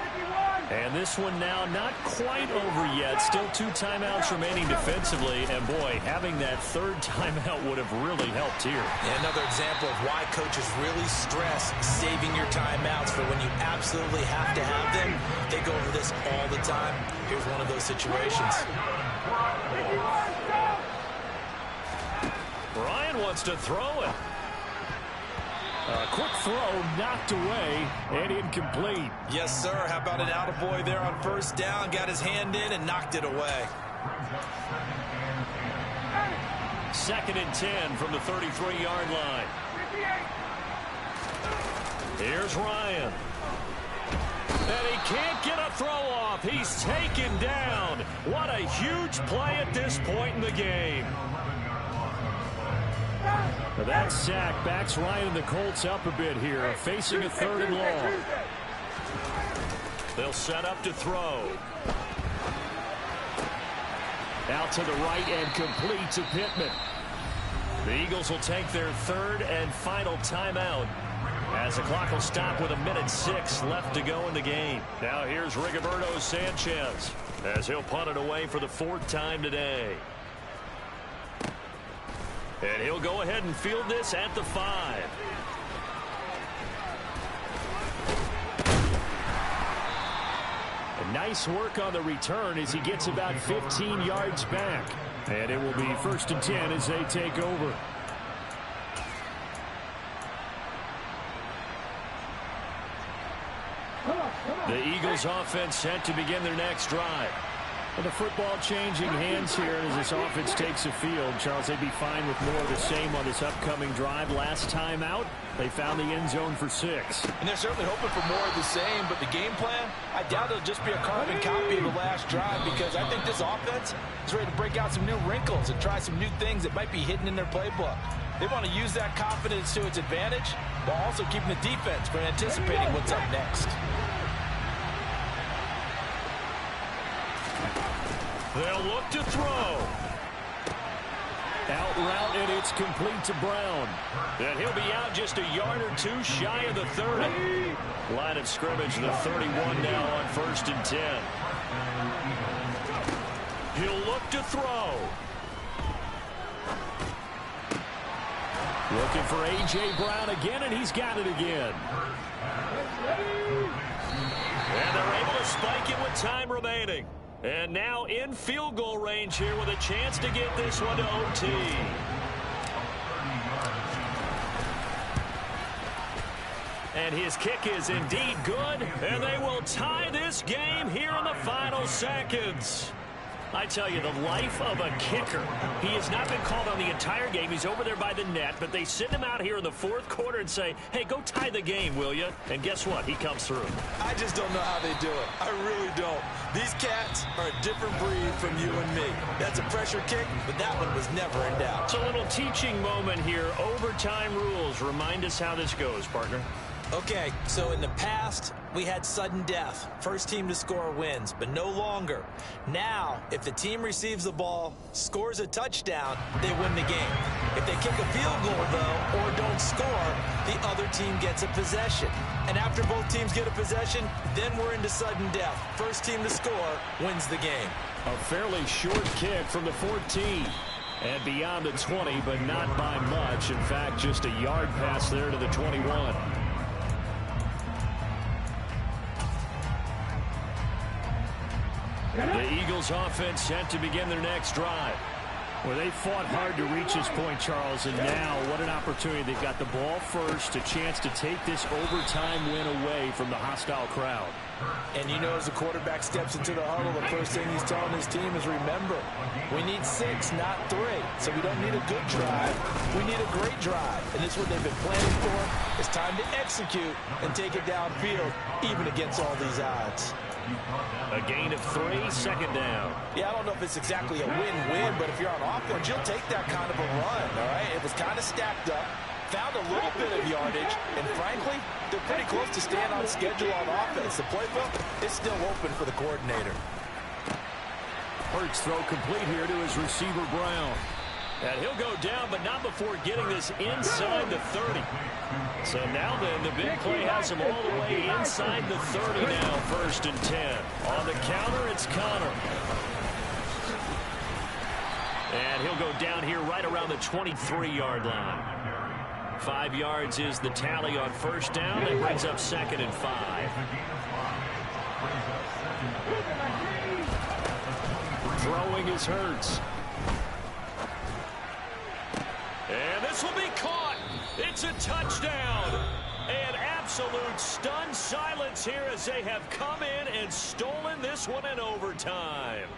Speaker 1: And this one now not quite over yet. Still 2 timeouts remaining defensively. And boy, having that 3rd timeout would have really helped here.
Speaker 3: Yeah, another example of why coaches really stress saving your timeouts for when you absolutely have to have them. They go over this all the time. Here's one of those situations.
Speaker 1: Ryan wants to throw it.
Speaker 2: A quick throw knocked away and incomplete.
Speaker 3: Yes, sir. How about an attaboy there on 1st down? Got his hand in and knocked it away.
Speaker 1: 2nd and 10 from the 33-yard line. Here's Ryan. And he can't get a throw off. He's taken down. What a huge play at this point in the game.
Speaker 2: That sack backs Ryan and the Colts up a bit here, facing a 3rd and long.
Speaker 1: They'll set up to throw.
Speaker 2: Out to the right and complete to Pittman.
Speaker 1: The Eagles will take their 3rd and final timeout. As the clock will stop with 1:06 left to go in the game. Now here's Rigoberto Sanchez as he'll punt it away for the 4th time today. And he'll go ahead and field this at the 5.
Speaker 2: And nice work on the return as he gets about 15 yards back. And it will be 1st and 10 as they take over.
Speaker 1: The Eagles offense set to begin their next drive.
Speaker 2: Well, the football changing hands here as this offense takes the field. Charles, they'd be fine with more of the same on this upcoming drive. Last time out, they found the end zone for 6.
Speaker 3: And they're certainly hoping for more of the same, but the game plan, I doubt it'll just be a carbon copy of the last drive, because I think this offense is ready to break out some new wrinkles and try some new things that might be hidden in their playbook. They want to use that confidence to its advantage while also keeping the defense from anticipating what's up next.
Speaker 1: They'll look to throw.
Speaker 2: Out route, and it's complete to Brown.
Speaker 1: And he'll be out just a yard or two shy of the 30. Line of scrimmage, the 31 now on 1st and 10. He'll look to throw.
Speaker 2: Looking for A.J. Brown again, and he's got it again.
Speaker 1: And they're able to spike it with time remaining. And now in field goal range here with a chance to get this one to OT. And his kick is indeed good, and they will tie this game here in the final seconds. I tell you, the life of a kicker. He has not been called on the entire game. He's over there by the net, but they send him out here in the 4th quarter and say, hey, go tie the game, will you? And guess what? He comes through.
Speaker 3: I just don't know how they do it. I really don't. These cats are a different breed from you and me. That's a pressure kick, but that one was never in doubt.
Speaker 1: It's a little teaching moment here. Overtime rules. Remind us how this goes, partner.
Speaker 3: Okay, so in the past, we had sudden death. First team to score wins, but no longer. Now, if the team receives the ball, scores a touchdown, they win the game. If they kick a field goal, though, or don't score, the other team gets a possession. And after both teams get a possession, then we're into sudden death. First team to score wins the game.
Speaker 2: A fairly short kick from the 14. And beyond the 20, but not by much. In fact, just a yard pass there to the 21.
Speaker 1: The Eagles offense set to begin their next drive.
Speaker 2: Well, they fought hard to reach this point, Charles, and now what an opportunity. They've got the ball first, a chance to take this overtime win away from the hostile crowd.
Speaker 3: And you know, as the quarterback steps into the huddle, the first thing he's telling his team is, remember, we need 6, not 3. So we don't need a good drive. We need a great drive. And this is what they've been planning for. It's time to execute and take it downfield, even against all these odds.
Speaker 1: A gain of 3, 2nd down.
Speaker 3: Yeah, I don't know if it's exactly a win-win, but if you're on offense, you'll take that kind of a run, all right? It was kind of stacked up, found a little bit of yardage, and frankly, they're pretty close to staying on schedule on offense. The playbook is still open for the coordinator.
Speaker 2: Hurts throw complete here to his receiver, Brown.
Speaker 1: And he'll go down, but not before getting this inside the 30. So now then, the big play has him all the way inside the 30 now, 1st and 10. On the counter, it's Connor. And he'll go down here right around the 23-yard line. 5 yards is the tally on 1st down. That brings up 2nd and 5.
Speaker 2: Throwing is Hurts.
Speaker 1: And this will be caught. It's a touchdown. And absolute stunned silence here as they have come in and stolen this one in overtime.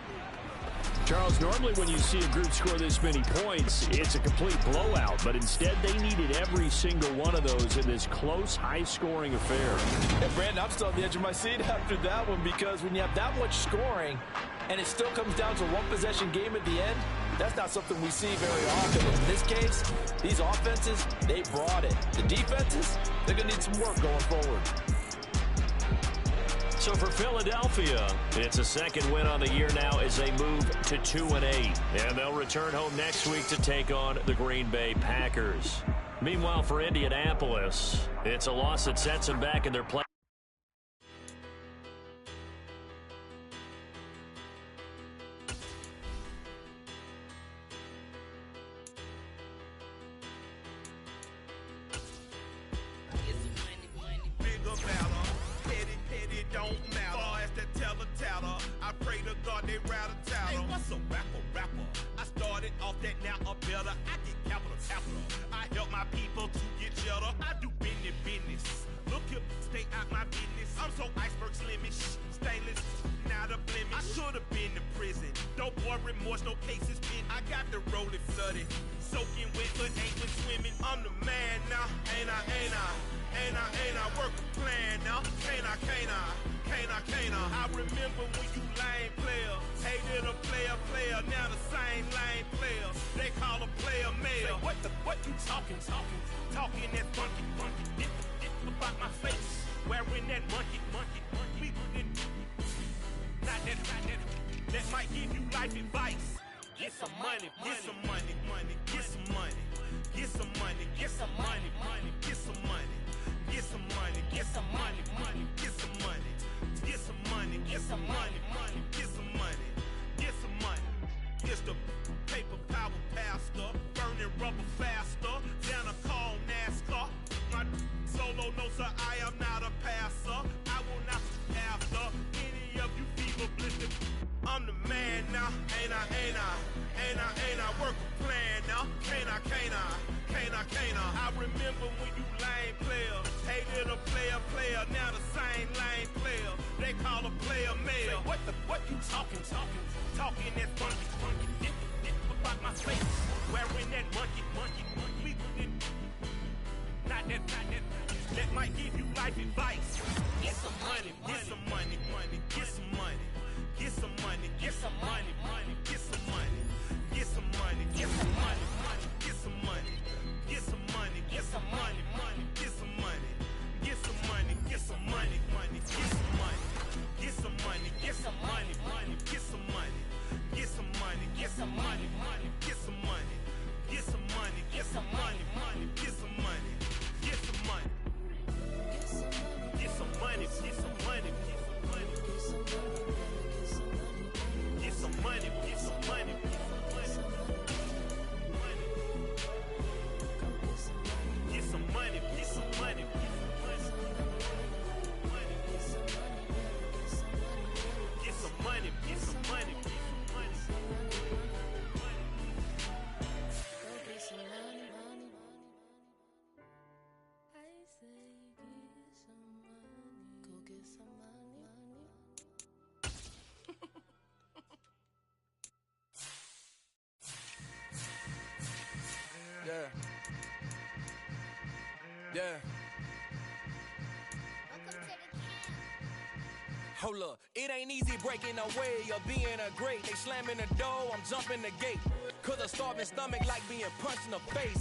Speaker 2: Charles, normally when you see a group score this many points, it's a complete blowout. But instead, they needed every single one of those in this close, high-scoring affair.
Speaker 3: And Brandon, I'm still on the edge of my seat after that one, because when you have that much scoring and it still comes down to a one-possession game at the end, that's not something we see very often. In this case, these offenses, they brought it. The defenses, they're going to need some work going forward.
Speaker 1: So for Philadelphia, it's a 2nd win on the year now as they move to 2-8. And they'll return home next week to take on the Green Bay Packers. Meanwhile, for Indianapolis, it's a loss that sets them back in their play.
Speaker 4: Yeah. Hold up, it ain't easy breaking away or being a great. They slamming the door, I'm jumping the gate. Cause a starving stomach like being punched in the face.